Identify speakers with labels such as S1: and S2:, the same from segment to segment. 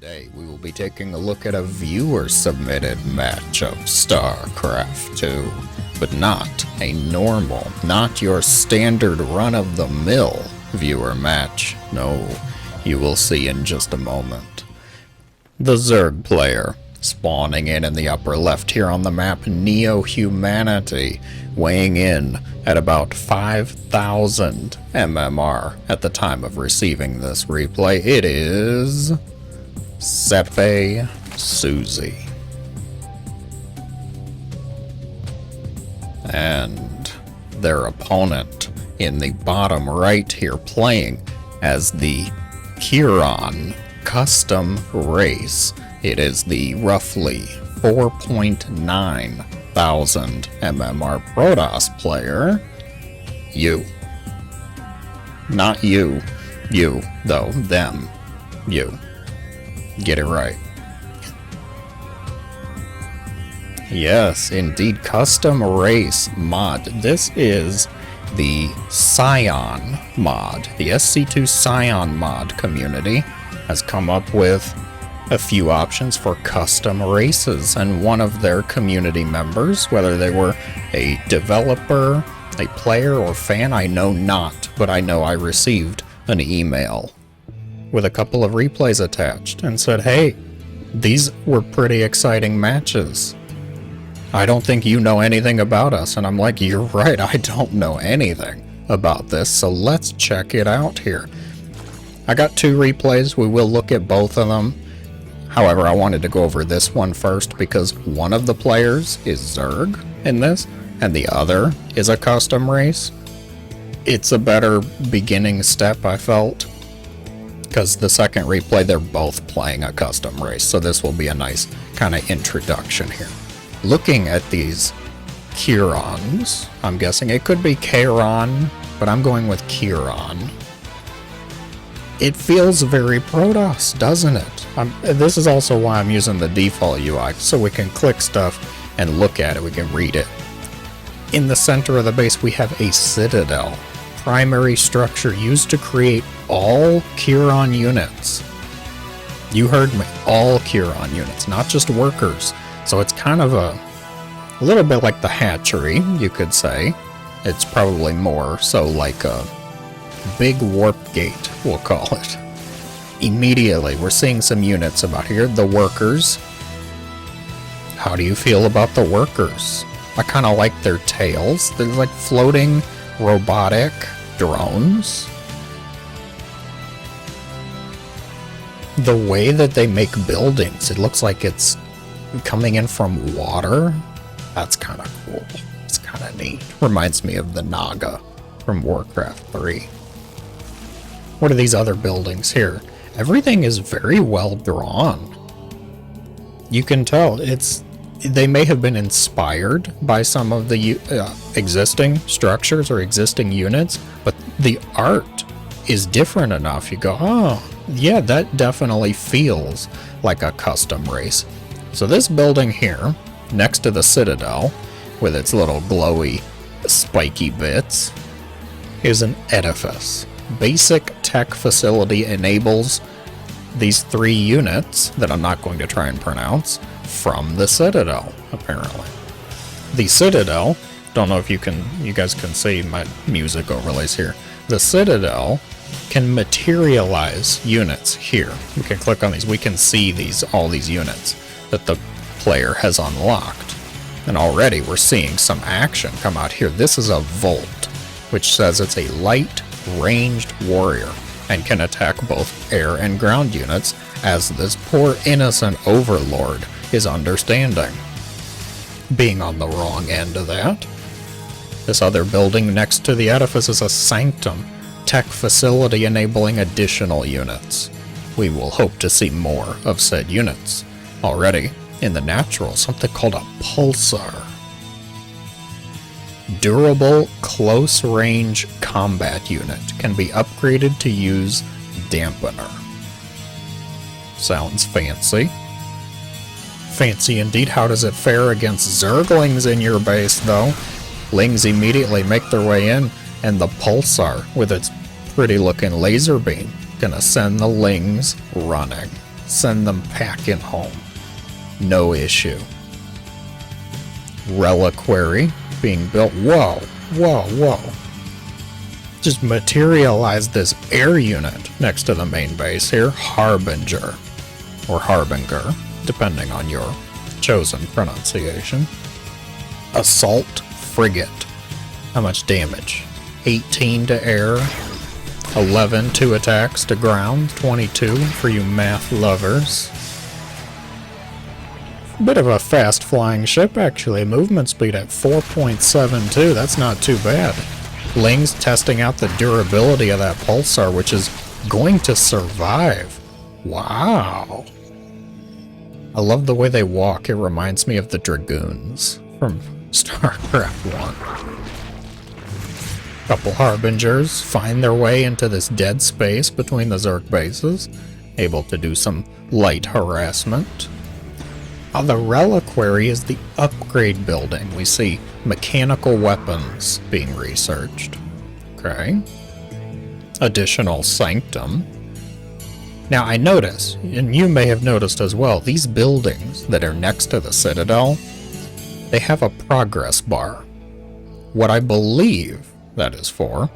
S1: Today we will be taking a look at a viewer-submitted match of StarCraft 2, but not a normal, not your standard run-of-the-mill viewer match. No, you will see in just a moment. The Zerg player, spawning in the upper left here on the map, Neo-Humanity, weighing in at about 5,000 MMR at the time of receiving this replay. It is Sepe Suzy. And their opponent in the bottom right here playing as the Keiron custom race. It is the roughly 4.9 thousand MMR Protoss player. You. Not you. You, though. Them. You. Get it right. Yes, indeed. Custom race mod. This is the Scion mod. The SC2 Scion mod community has come up with a few options for custom races, and one of their community members, whether they were a developer, a player, or fan, I know not, but I know I received an email with a couple of replays attached and said, hey, these were pretty exciting matches. I don't think you know anything about us. And I'm like, you're right, I don't know anything about this, so let's check it out here. I got two replays. We will look at both of them. However, I wanted to go over this one first because one of the players is Zerg in this, and the other is a custom race. It's a better beginning step, I felt, because the second replay, they're both playing a custom race, so this will be a nice kind of introduction here. Looking at these Keirons, I'm guessing it could be Keiron, but I'm going with Keiron. It feels very Protoss, doesn't it? This is also why I'm using the default UI, so we can click stuff and look at it, we can read it. In the center of the base, we have a citadel, primary structure used to create all Keiron units. You heard me, all Keiron units, not just workers. So it's kind of a little bit like the hatchery, you could say. It's probably more so like a big warp gate, we'll call it. Immediately, we're seeing some units about here. The workers. How do you feel about the workers? I kind of like their tails. They're like floating robotic drones. The way that they make buildings, it looks like it's coming in from water. That's kind of cool. It's kind of neat. Reminds me of the Naga from Warcraft 3. What are these other buildings here? Everything is very well drawn. You can tell they may have been inspired by some of the existing structures or existing units, but the art is different enough. You go, oh, yeah, that definitely feels like a custom race. So this building here, next to the citadel, with its little glowy, spiky bits, is an edifice. Basic tech facility enables these three units that I'm not going to try and pronounce from the citadel, apparently. The citadel, don't know if you guys can see my music overlays here. The citadel can materialize units here. We can click on these. We can see all these units that the player has unlocked. And already we're seeing some action come out here. This is a Volt, which says it's a light ranged warrior and can attack both air and ground units, as this poor innocent overlord is understanding. Being on the wrong end of that. This other building next to the edifice is a sanctum, tech facility enabling additional units. We will hope to see more of said units. Already, in the natural, something called a pulsar. Durable, close-range combat unit can be upgraded to use dampener. Sounds fancy. Fancy indeed. How does it fare against Zerglings in your base, though? Lings immediately make their way in, and the pulsar, with its pretty-looking laser beam, gonna send the Lings running. send them packing home. No issue. Reliquary being built. Whoa, whoa, whoa. Just materialized this air unit next to the main base here. Harbinger. Or Harbinger, depending on your chosen pronunciation. Assault frigate. How much damage? 18 to air, 11 2 attacks to ground, 22 for you math lovers. Bit of a fast flying ship actually, movement speed at 4.72, that's not too bad. Ling's testing out the durability of that pulsar, which is going to survive. Wow. I love the way they walk, it reminds me of the Dragoons from StarCraft 1. Couple Harbingers find their way into this dead space between the Zerg bases, able to do some light harassment. On the Reliquary is the upgrade building. We see mechanical weapons being researched. Okay. Additional Sanctum. Now I notice, and you may have noticed as well, these buildings that are next to the Citadel, they have a progress bar. What I believe that is for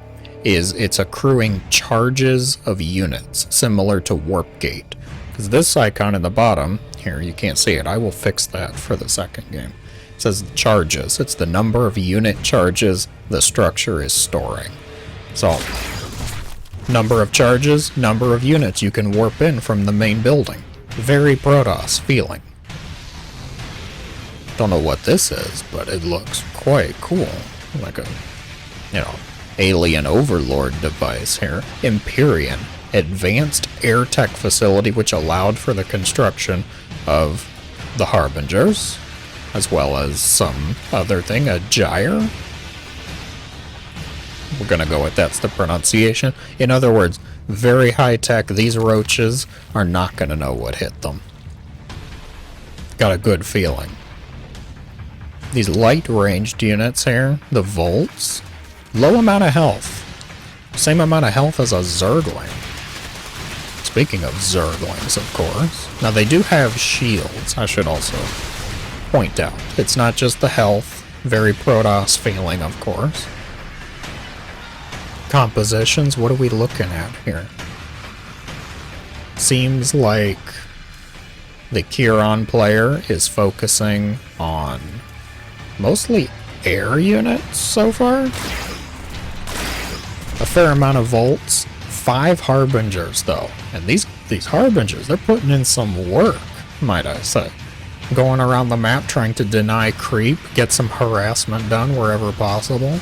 S1: is it's accruing charges of units, similar to Warp Gate. Because this icon in the bottom, here you can't see it, I will fix that for the second game. It says charges, it's the number of unit charges the structure is storing. So, number of charges, number of units you can warp in from the main building. Very Protoss feeling. Don't know what this is, but it looks quite cool. Like a, alien overlord device here. Empyrean, advanced air tech facility which allowed for the construction of the Harbingers, as well as some other thing, a gyre. We're gonna go with that's the pronunciation. In other words, very high tech. These roaches are not gonna know what hit them. Got a good feeling. These light ranged units here, the Volts, low amount of health. Same amount of health as a Zergling. Speaking of Zerglings, of course. Now they do have shields, I should also point out. It's not just the health, very Protoss feeling, of course. Compositions, what are we looking at here? Seems like the Keiron player is focusing on mostly air units so far. A fair amount of Volts, 5 Harbingers though. And these Harbingers, they're putting in some work, might I say. Going around the map trying to deny creep, get some harassment done wherever possible.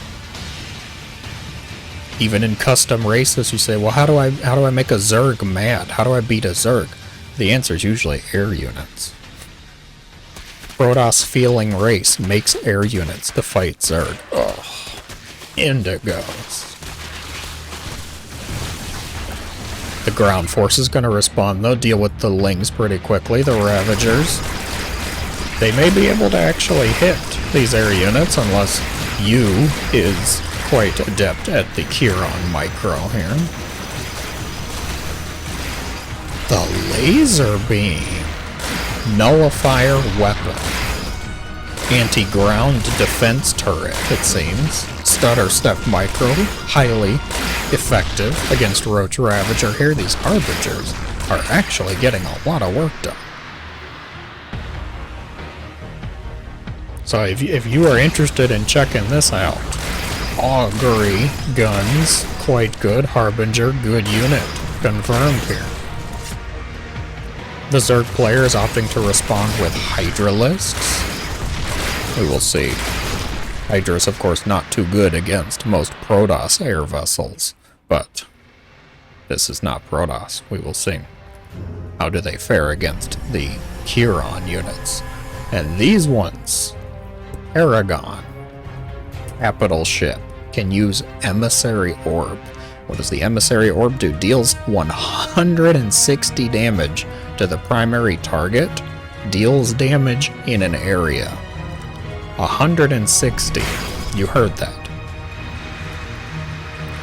S1: Even in custom races, you say, well, how do I make a Zerg mad? How do I beat a Zerg? The answer is usually air units. Protoss feeling race makes air units to fight Zerg. Ugh. Indigos. The ground force is going to respond, though, deal with the Lings pretty quickly. The Ravagers. They may be able to actually hit these air units unless you is quite adept at the Keiron micro here. The laser beam. Nullifier weapon. Anti-ground defense turret, it seems. Stutter step micro. Highly effective against Roach Ravager here. These Harbingers are actually getting a lot of work done. So if you are interested in checking this out, Augury guns, quite good. Harbinger, good unit. Confirmed here. The Zerg player is opting to respond with Hydralisks. We will see. Hydra's, of course, not too good against most Protoss air vessels, but this is not Protoss. We will see. How do they fare against the Keiron units? And these ones, Paragon, capital ship, can use Emissary Orb. What does the Emissary Orb do? Deals 160 damage to the primary target, deals damage in an area. 160. You heard that.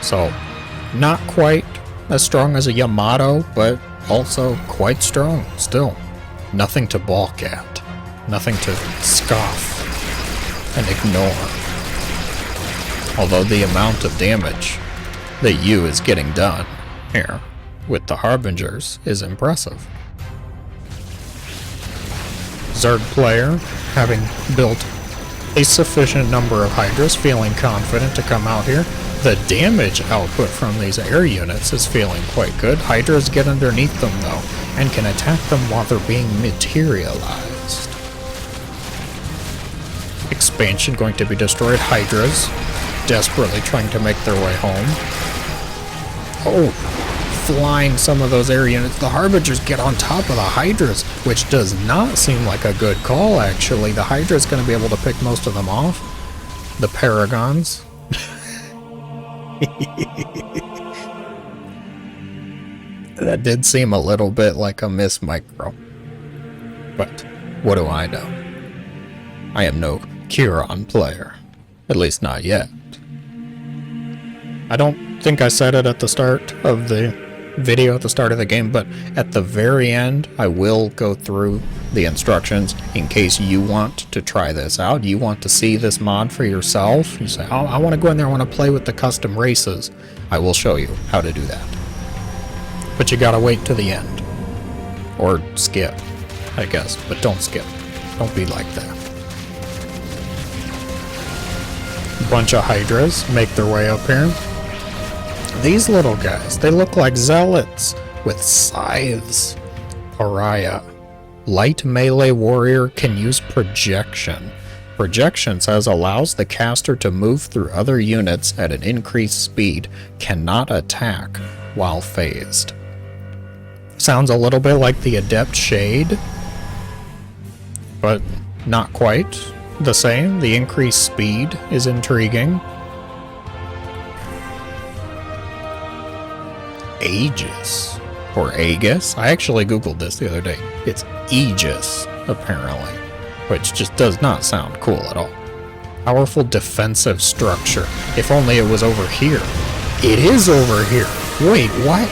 S1: So, not quite as strong as a Yamato, but also quite strong still. Nothing to balk at. Nothing to scoff and ignore. Although the amount of damage that U is getting done here with the Harbingers is impressive. Zerg player, having built a sufficient number of Hydras, feeling confident to come out here. The damage output from these air units is feeling quite good. Hydras get underneath them though, and can attack them while they're being materialized. Expansion going to be destroyed. Hydras desperately trying to make their way home. Oh, flying some of those air units. The Harbingers get on top of the Hydras, which does not seem like a good call, actually. The Hydra's going to be able to pick most of them off. The Paragons. That did seem a little bit like a miss micro. But what do I know? I am no Keiron player. At least not yet. I don't think I said it at the start of the video, at the start of the game, but at the very end, I will go through the instructions in case you want to try this out. You want to see this mod for yourself. You say, oh, I want to go in there, I want to play with the custom races. I will show you how to do that. But you gotta wait to the end. Or skip, I guess, but don't skip. Don't be like that. A bunch of Hydras make their way up here. These little guys, they look like zealots with scythes. Pariah. Light melee warrior can use projection. Projection says allows the caster to move through other units at an increased speed, cannot attack while phased. Sounds a little bit like the Adept Shade, but not quite the same. The increased speed is intriguing. Aegis, or Aegis. I actually googled this the other day. It's Aegis, apparently, which just does not sound cool at all. Powerful defensive structure. If only it was over here. It is over here. Wait, what?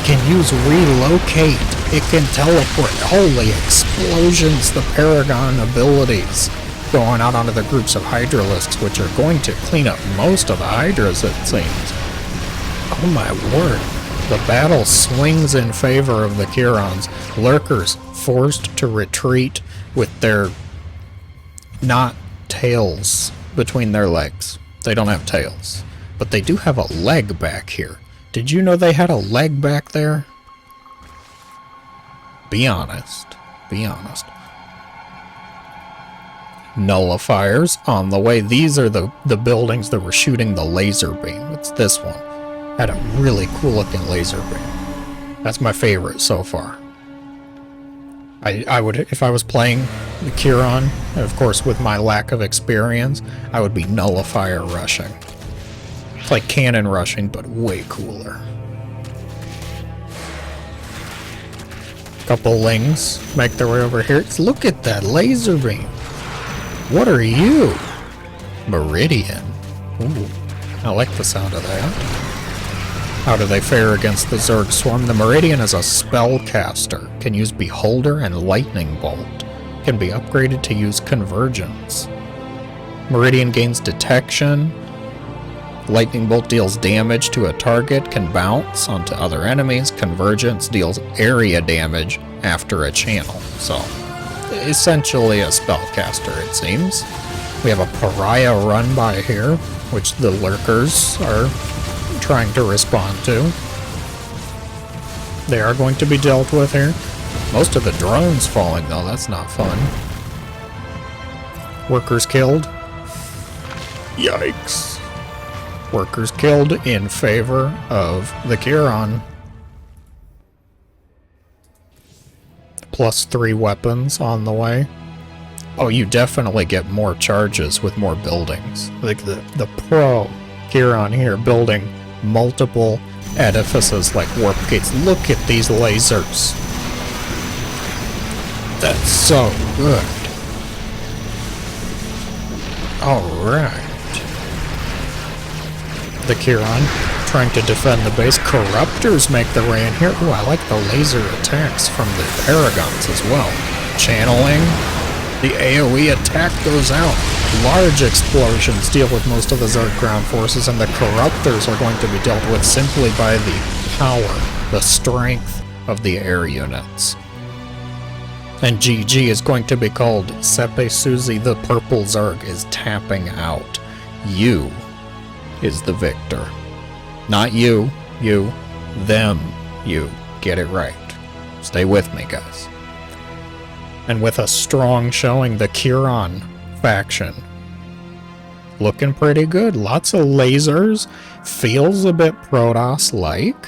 S1: Can use relocate. It can teleport. Holy explosions, the Paragon abilities. Going out onto the groups of Hydralisks, which are going to clean up most of the Hydras, it seems. Oh my word. The battle swings in favor of the Keirons. Lurkers forced to retreat with their not tails between their legs. They don't have tails, but they do have a leg back here. Did you know they had a leg back there? Be honest. Be honest. Nullifiers on the way. These are the buildings that were shooting the laser beam. It's this one. Had a really cool looking laser beam. That's my favorite so far. I would, if I was playing the Keiron, of course with my lack of experience, I would be nullifier rushing. It's like cannon rushing, but way cooler. Couple lings make their way over here. Look at that laser beam. What are you? Meridian. Ooh, I like the sound of that. How do they fare against the Zerg Swarm? The Meridian is a spellcaster. Can use Beholder and Lightning Bolt. Can be upgraded to use Convergence. Meridian gains detection. Lightning Bolt deals damage to a target, can bounce onto other enemies. Convergence deals area damage after a channel. So, essentially a spellcaster, it seems. We have a Pariah run by here, which the Lurkers are trying to respond to. They are going to be dealt with here. Most of the drones falling though, that's not fun. Workers killed. Yikes. Workers killed in favor of the Keiron. +3 weapons on the way. Oh, you definitely get more charges with more buildings. Like the pro Keiron here building multiple edifices like warp gates. Look at these lasers. That's so good. Alright. The Keiron trying to defend the base. Corruptors make their way in here. Ooh, I like the laser attacks from the Paragons as well. Channeling. The AoE attack goes out. Large explosions deal with most of the Zerg ground forces, and the Corruptors are going to be dealt with simply by the power, the strength of the air units. And GG is going to be called Sepe Suzy. The purple Zerg is tapping out. You is the victor. Not you, them, you. Get it right. Stay with me, guys. And with a strong showing, the Keiron faction. Looking pretty good. Lots of lasers. Feels a bit Protoss-like,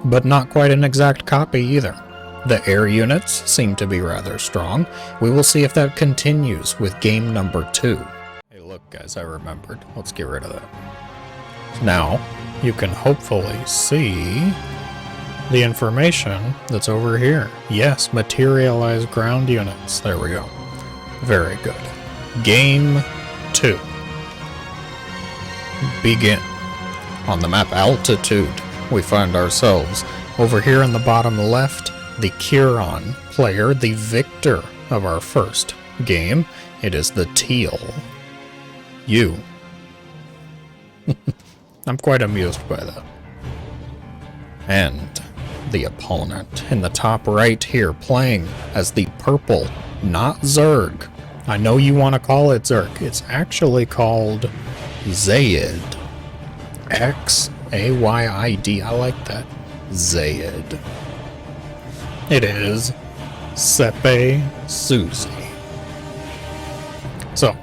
S1: but not quite an exact copy either. The air units seem to be rather strong. We will see if that continues with game number 2. Hey look guys, I remembered. Let's get rid of that. Now, you can hopefully see the information that's over here. Yes, materialized ground units. There we go. Very good. Game 2. Begin. On the map Altitude, we find ourselves over here in the bottom left, the Keiron player, the victor of our first game. It is the teal. You. I'm quite amused by that. And the opponent in the top right here, playing as the purple, not Zerg. I know you want to call it Zerg. It's actually called Xayid. Xayid. I like that. Xayid. It is Sepe Suzy. So,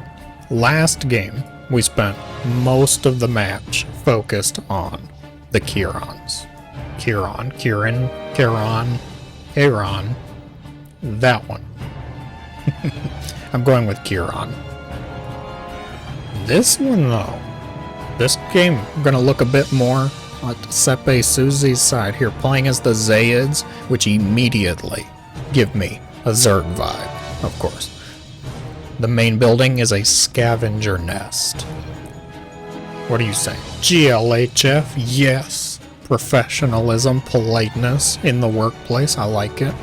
S1: last game, we spent most of the match focused on the Keirons. Keiron, that one. I'm going with Keiron. This one, though, this game, I'm going to look a bit more at Sepe Suzy's side here, playing as the Xayids, which immediately give me a Zerg vibe, of course. The main building is a scavenger nest. What do you say? GLHF? Yes. Professionalism, politeness in the workplace, I like it.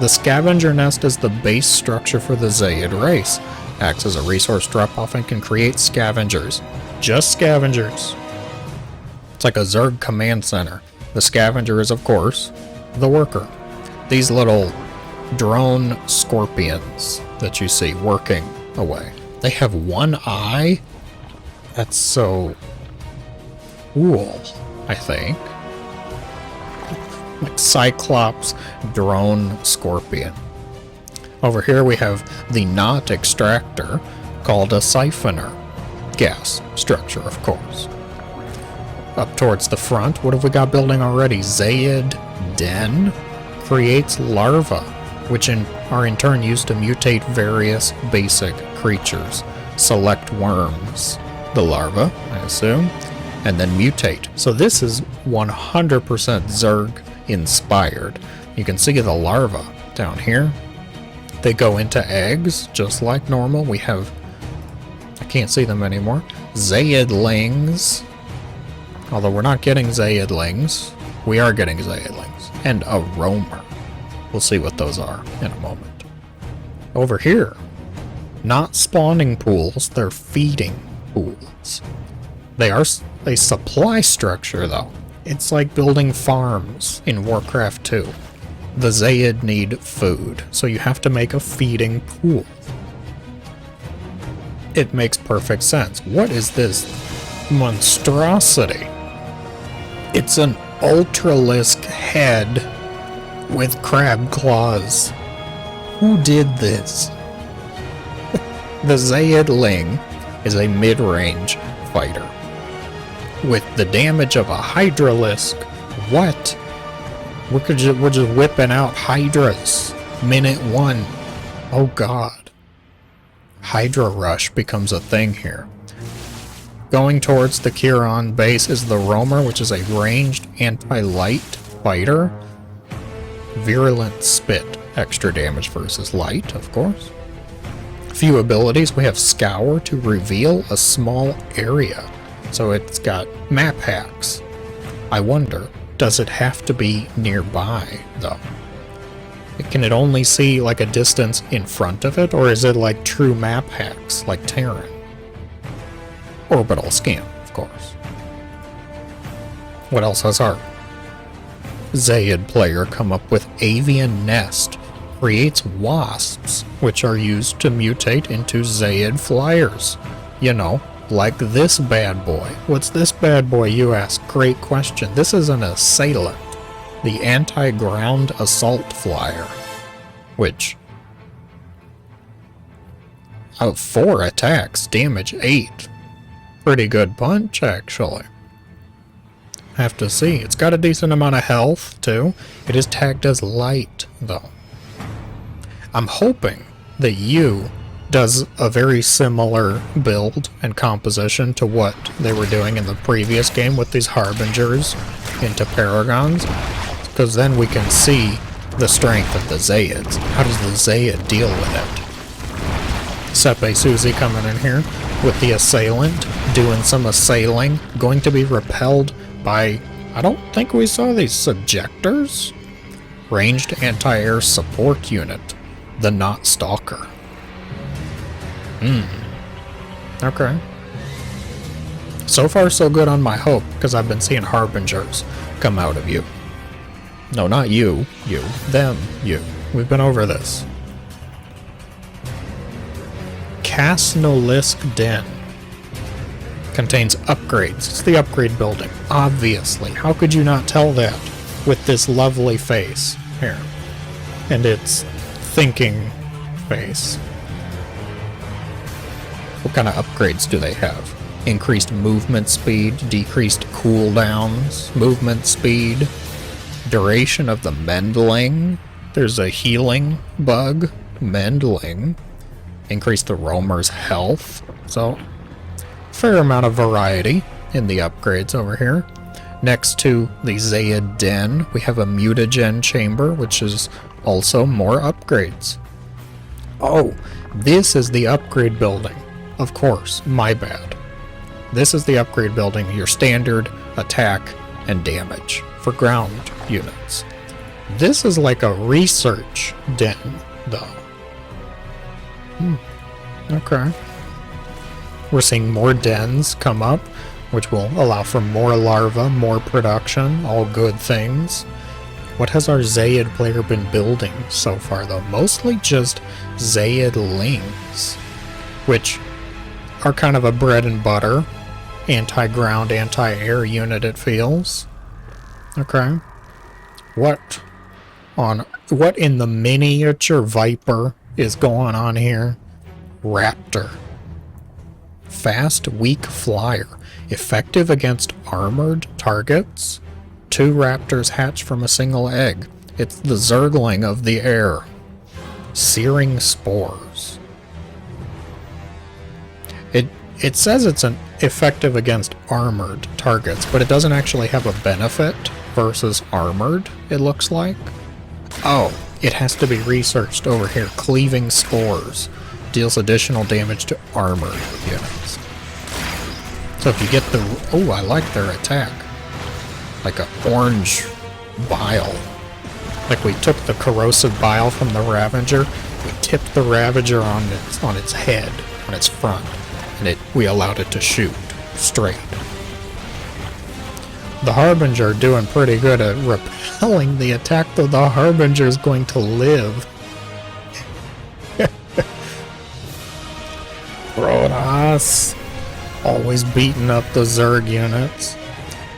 S1: The scavenger nest is the base structure for the Xayid race. Acts as a resource drop-off and can create scavengers. Just scavengers. It's like a Zerg command center. The scavenger is, of course, the worker. These little drone scorpions that you see working away. They have one eye? That's so cool, I think. Like Cyclops drone scorpion. Over here we have the not extractor, called a siphoner. Gas structure, of course. Up towards the front, what have we got building already? Xayid Den creates larvae, which are in turn used to mutate various basic creatures. Select worms, the larva, I assume, and then mutate. So this is 100% Zerg inspired. You can see the larvae down here. They go into eggs, just like normal. We have, I can't see them anymore, Xayidlings. Although we're not getting Xayidlings, we are getting Xayidlings. And a roamer. We'll see what those are in a moment. Over here, not spawning pools, they're feeding pools. They are a supply structure, though. It's like building farms in Warcraft 2. The Xayid need food, so you have to make a feeding pool. It makes perfect sense. What is this monstrosity? It's an Ultralisk head with crab claws. Who did this? The Xayidling is a mid-range fighter with the damage of a Hydralisk. What? We're just whipping out Hydras. Minute 1. Oh god. Hydra Rush becomes a thing here. Going towards the Keiron base is the Roamer, which is a ranged anti-light fighter. Virulent Spit. Extra damage versus light, of course. Few abilities. We have Scour to reveal a small area. So it's got map hacks. I wonder, does it have to be nearby, though? Can it only see like a distance in front of it, or is it like true map hacks, like Terran? Orbital scan, of course. What else has our Xayid player come up with? Avian nest. Creates wasps, which are used to mutate into Xayid flyers. You know, like this bad boy. What's this bad boy, you ask? Great question. This is an assailant. The anti-ground assault flyer. Which... 4 attacks, damage 8. Pretty good punch, actually. Have to see. It's got a decent amount of health, too. It is tagged as light, though. I'm hoping that you does a very similar build and composition to what they were doing in the previous game with these Harbingers into Paragons, because then we can see the strength of the Xayids. How does the Xayid deal with it? Sepe Susie coming in here with the assailant, doing some assailing, going to be repelled by, I don't think we saw these subjectors? Ranged anti-air support unit, the Not Stalker. Okay. So far so good on my hope, because I've been seeing Harbingers come out of you. No, not you. You. Them. You. We've been over this. Casnolisk Den. Contains upgrades. It's the upgrade building. Obviously. How could you not tell that with this lovely face here? And its thinking face. What kind of upgrades do they have? Increased movement speed, decreased cooldowns, movement speed, duration of the Mendling. There's a healing bug, Mendling. Increase the roamer's health. So, fair amount of variety in the upgrades over here. Next to the Xayid Den, we have a mutagen chamber, which is also more upgrades. Oh, this is the upgrade building. Of course, my bad. This is the upgrade building, your standard attack and damage for ground units. This is like a research den, though. Okay. We're seeing more dens come up, which will allow for more larvae, more production, all good things. What has our Xayid player been building so far, though? Mostly just Xayid lings, which are kind of a bread and butter anti-ground, anti-air unit, it feels. Okay. What in the miniature Viper is going on here? Raptor. Fast, weak flyer. Effective against armored targets. 2 raptors hatch from a single egg. It's the Zergling of the air. Searing spores. It says it's an effective against armored targets, but it doesn't actually have a benefit versus armored, it looks like. Oh, it has to be researched over here. Cleaving spores. Deals additional damage to armored units. So if you get the... Oh, I like their attack. Like an orange bile. Like we took the corrosive bile from the Ravager, we tipped the Ravager on its head, on its front, and we allowed it to shoot straight. The Harbinger doing pretty good at repelling the attack, though the Harbinger is going to live. Protoss. Always beating up the Zerg units.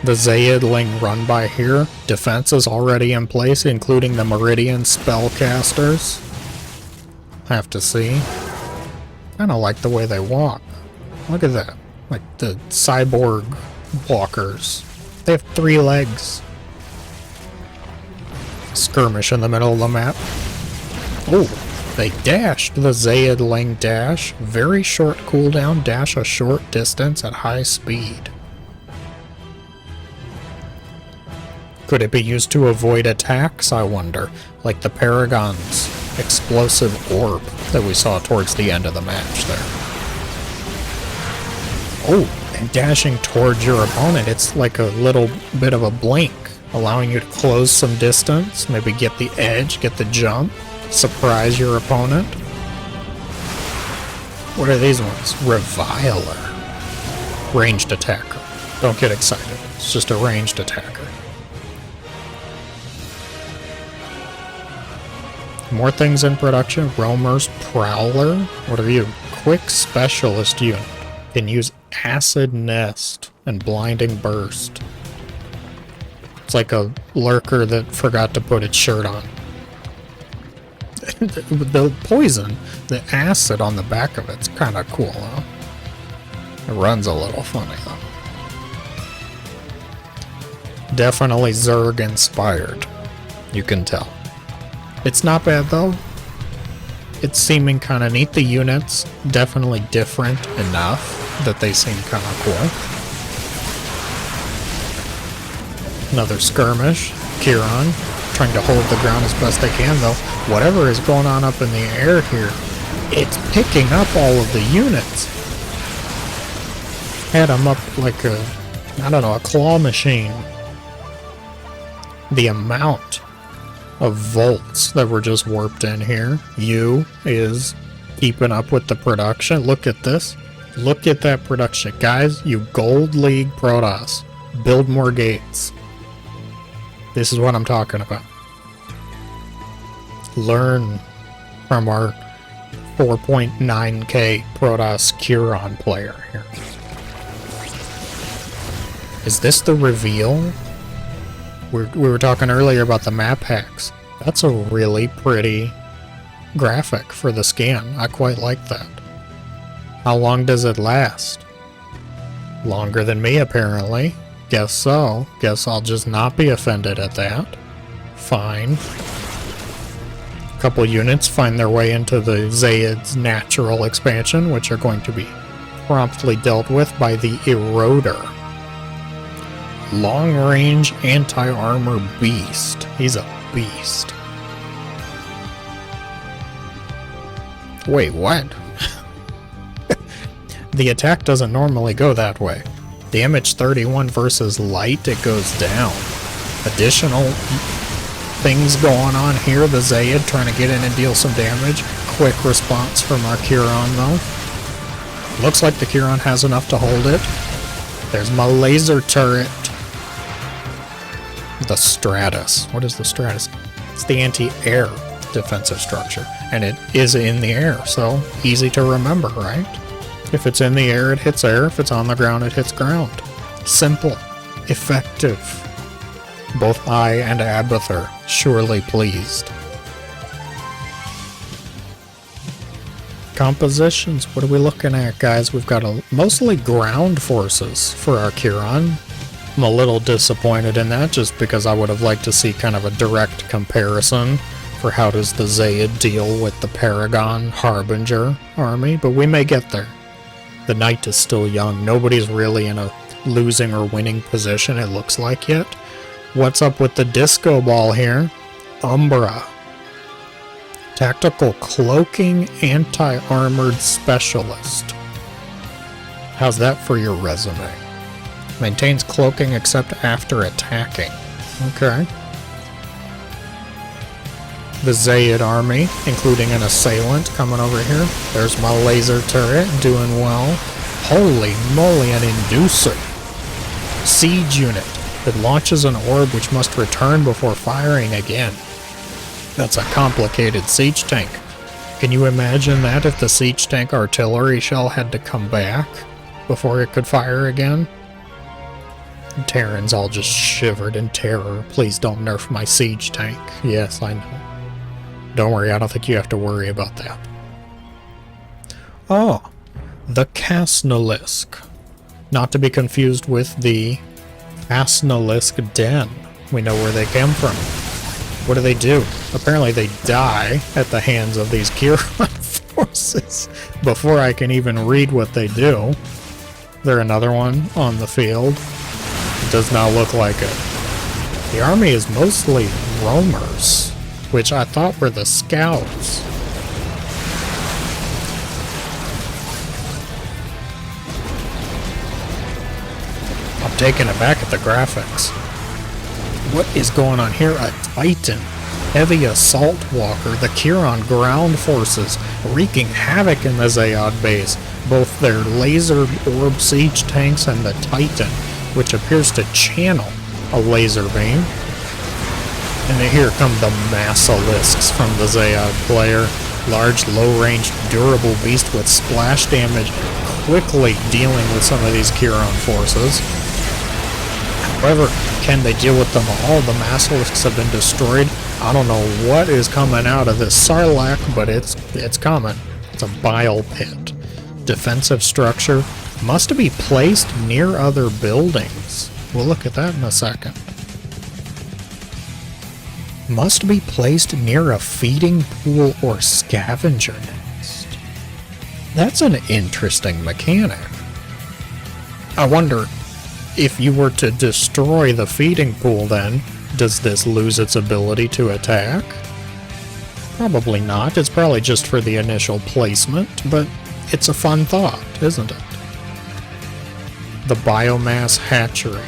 S1: The Xayidling run by here. Defense is already in place, including the Meridian spellcasters. Have to see. I don't like the way they walk. Look at that. Like the cyborg walkers. They have 3 legs. Skirmish in the middle of the map. Oh, they dashed. The Xayidling dash. Very short cooldown. Dash a short distance at high speed. Could it be used to avoid attacks, I wonder? Like the Paragon's explosive orb that we saw towards the end of the match there. Oh, dashing towards your opponent. It's like a little bit of a blink, allowing you to close some distance, maybe get the edge, get the jump, surprise your opponent. What are these ones? Reviler. Ranged attacker. Don't get excited. It's just a ranged attacker. More things in production. Roamer's Prowler. What are you? Quick specialist unit. Can use Acid Nest and Blinding Burst. It's like a lurker that forgot to put its shirt on. The poison, the acid on the back of it's kind of cool, huh? It runs a little funny, though. Definitely Zerg inspired. You can tell. It's not bad, though. It's seeming kind of neat. The units definitely different enough that they seem kind of cool. Another skirmish. Keiron trying to hold the ground as best they can, though. Whatever is going on up in the air here, it's picking up all of the units. Had them up like a, I don't know, a claw machine. The amount of volts that were just warped in here. You is keeping up with the production. Look at this. Look at that production. Guys, you Gold League Protoss. Build more gates. This is what I'm talking about. Learn from our 4.9k Protoss Keiron player here. Is this the reveal? We were talking earlier about the map hacks. That's a really pretty graphic for the scan. I quite like that. How long does it last? Longer than me, apparently. Guess so. Guess I'll just not be offended at that. Fine. A couple units find their way into the Xayid's natural expansion, which are going to be promptly dealt with by the Eroder. Long-range anti-armor beast. He's a beast. Wait, what? The attack doesn't normally go that way. Damage 31 versus light, it goes down. Additional things going on here. The Xayid trying to get in and deal some damage. Quick response from our Keiron, though. Looks like the Keiron has enough to hold it. There's my laser turret. The Stratus. What is the Stratus? It's the anti-air defensive structure. And it is in the air, so easy to remember, right? If it's in the air, it hits air. If it's on the ground, it hits ground. Simple. Effective. Both I and Abathur surely pleased. Compositions. What are we looking at, guys? We've got mostly ground forces for our Keiron. I'm a little disappointed in that, just because I would have liked to see kind of a direct comparison for how does the Xayid deal with the Paragon Harbinger army, but we may get there. The Knight is still young. Nobody's really in a losing or winning position, it looks like, yet. What's up with the disco ball here? Umbra. Tactical cloaking anti-armored specialist. How's that for your resume? Maintains cloaking except after attacking. Okay. The Xayid army, including an assailant coming over here. There's my laser turret, doing well. Holy moly, an inducer. Siege unit that launches an orb which must return before firing again. That's a complicated siege tank. Can you imagine that if the siege tank artillery shell had to come back before it could fire again? Terrans all just shivered in terror. Please don't nerf my siege tank. Yes, I know. Don't worry, I don't think you have to worry about that. Oh, the Kasnolisk. Not to be confused with the Kasnolisk Den. We know where they came from. What do? Apparently they die at the hands of these Keiron forces before I can even read what they do. There another one on the field. It does not look like it. The army is mostly roamers, which I thought were the scouts. taken aback at the graphics. What is going on here? A Titan. Heavy assault walker. The Keiron ground forces wreaking havoc in the Xayid base. Both their laser orb siege tanks and the Titan, which appears to channel a laser beam. And here come the Massalisks from the Xayid player. Large, low-range, durable beast with splash damage, quickly dealing with some of these Keiron forces. However, can they deal with them all? The Massalisks have been destroyed. I don't know what is coming out of this Sarlacc, but it's coming. It's a bile pit. Defensive structure must be placed near other buildings. We'll look at that in a second. Must be placed near a feeding pool or scavenger nest. That's an interesting mechanic. I wonder, if you were to destroy the feeding pool then, does this lose its ability to attack? Probably not. It's probably just for the initial placement, but it's a fun thought, isn't it? The biomass hatchery.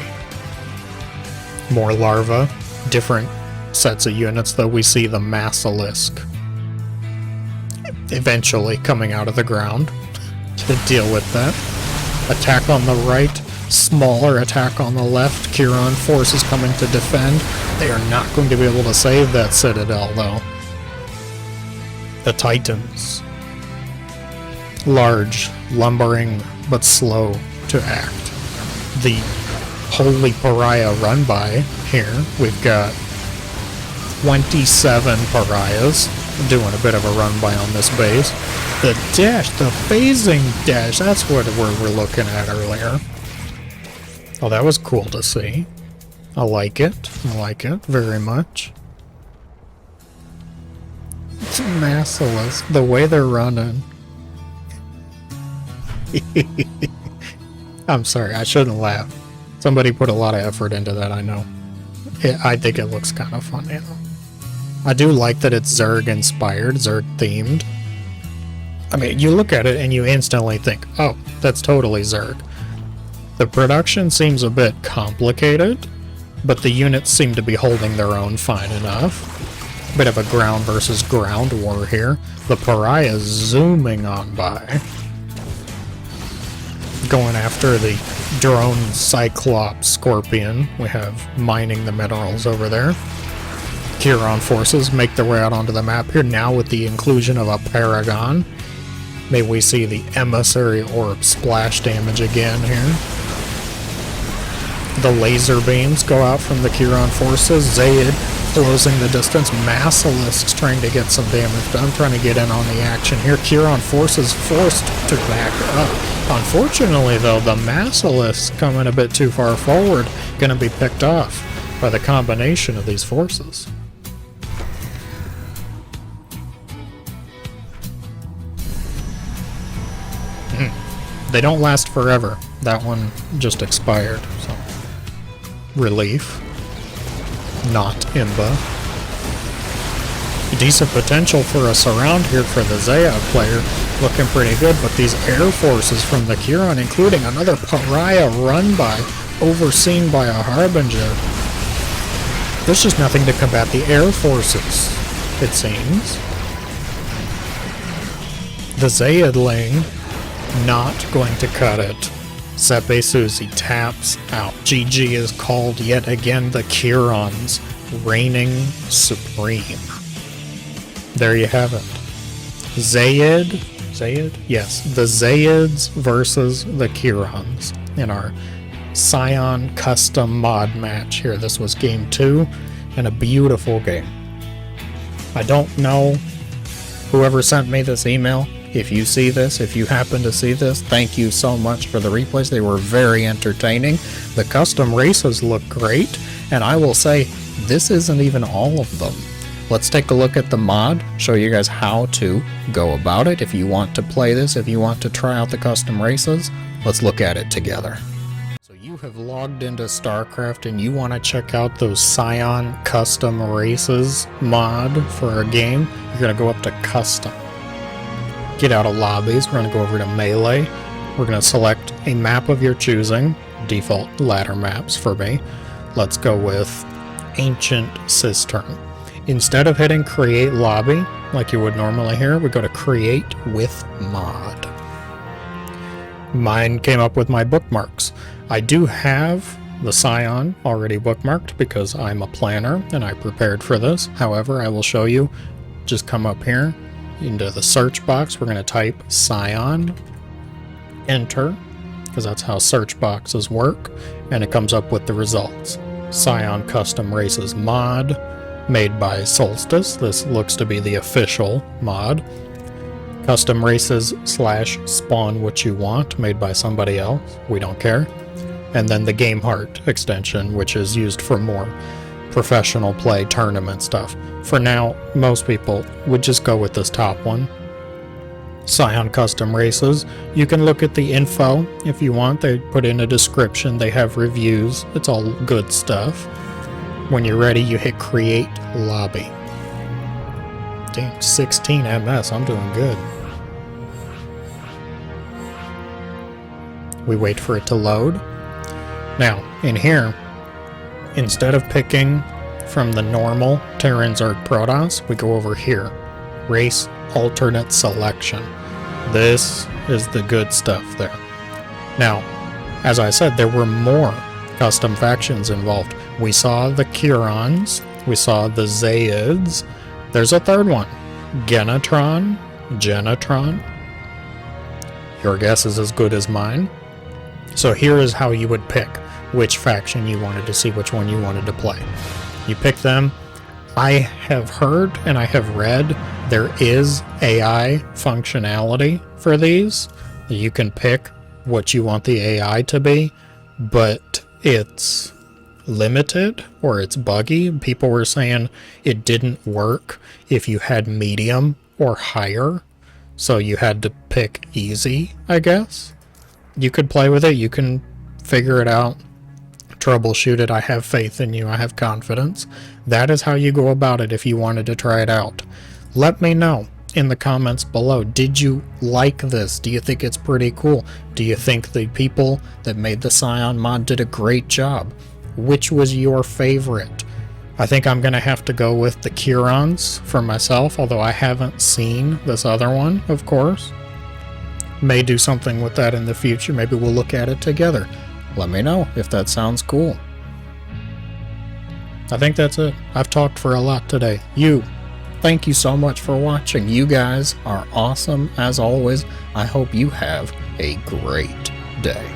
S1: More larvae, different sets of units, though we see the Massalisk eventually coming out of the ground to deal with that. Attack on the right, smaller attack on the left. Keiron forces coming to defend. They are not going to be able to save that citadel, though. The Titans. Large, lumbering, but slow to act. The Holy Pariah run-by here. We've got 27 pariahs doing a bit of a run-by on this base. The dash, the phasing dash, that's what we're looking at earlier. Oh, that was cool to see. I like it. I like it very much. It's Massalisk, the way they're running. I'm sorry, I shouldn't laugh. Somebody put a lot of effort into that, I know. I think it looks kind of funny, though. I do like that it's Zerg inspired, Zerg themed. I mean, you look at it and you instantly think, oh, that's totally Zerg. The production seems a bit complicated, but the units seem to be holding their own fine enough. Bit of a ground versus ground war here. The pariah zooming on by. Going after the drone Cyclops Scorpion. We have mining the minerals over there. Keiron forces make their way out onto the map here now with the inclusion of a Paragon. May we see the Emissary Orb splash damage again here. The laser beams go out from the Keiron forces. Xayid closing the distance. Massalisks trying to get some damage done, trying to get in on the action here. Keiron forces forced to back up. Unfortunately, though, the Massalisks coming a bit too far forward, going to be picked off by the combination of these forces. They don't last forever. That one just expired, so relief. Not Imba. Decent potential for a surround here for the Xayid player. Looking pretty good, but these air forces from the Keiron, including another pariah run-by, overseen by a Harbinger. There's just nothing to combat the air forces, it seems. The Xayid lane, not going to cut it. Sepe Susie taps out. GG is called yet again. The Keirons reigning supreme. There you have it. Xayid? Yes, the Xayids versus the Keirons in our Scion custom mod match here. This was game 2 and a beautiful game. I don't know whoever sent me this email. If you see this, if you happen to see this, thank you so much for the replays. They were very entertaining. The custom races look great, and I will say, this isn't even all of them. Let's take a look at the mod, show you guys how to go about it. If you want to play this, if you want to try out the custom races, let's look at it together. So you have logged into StarCraft and you want to check out those Scion custom races mod for a game, you're going to go up to custom. Get out of lobbies, we're going to go over to melee. We're going to select a map of your choosing, default ladder maps for me. Let's go with Ancient Cistern. Instead of hitting Create Lobby, like you would normally here, we go to Create with Mod. Mine came up with my bookmarks. I do have the Scion already bookmarked because I'm a planner and I prepared for this. However, I will show you. Just come up here into the search box. We're going to type Scion, enter, because that's how search boxes work, and it comes up with the results. Scion Custom Races mod, made by Solstice. This looks to be the official mod. Custom Races / Spawn What You Want, made by somebody else. We don't care. And then the Game Heart extension, which is used for more professional play tournament stuff. For now, most people would just go with this top one. Scion Custom Races. You can look at the info if you want. They put in a description. They have reviews. It's all good stuff. When you're ready, you hit Create Lobby. Dang, 16 MS. I'm doing good. We wait for it to load. Now, in here, instead of picking from the normal Terran Zerg Protoss, we go over here. Race Alternate Selection. This is the good stuff there. Now, as I said, there were more custom factions involved. We saw the Keirons, we saw the Xayids. There's a third one, Genetron. Your guess is as good as mine. So here is how you would pick which faction you wanted to see, which one you wanted to play. You pick them. I have heard and I have read there is AI functionality for these. You can pick what you want the AI to be, but it's limited or it's buggy. People were saying it didn't work if you had medium or higher, so you had to pick easy, I guess. You could play with it, you can figure it out, troubleshoot it. I have faith in you, I have confidence. That is how you go about it if you wanted to try it out. Let me know in the comments below. Did you like this? Do you think it's pretty cool? Do you think the people that made the Scion mod did a great job? Which was your favorite? I think I'm gonna have to go with the Keirons for myself, although I haven't seen this other one, of course. May do something with that in the future. Maybe we'll look at it together. Let me know if that sounds cool. I think that's it. I've talked for a lot today. Thank you so much for watching. You guys are awesome as always. I hope you have a great day.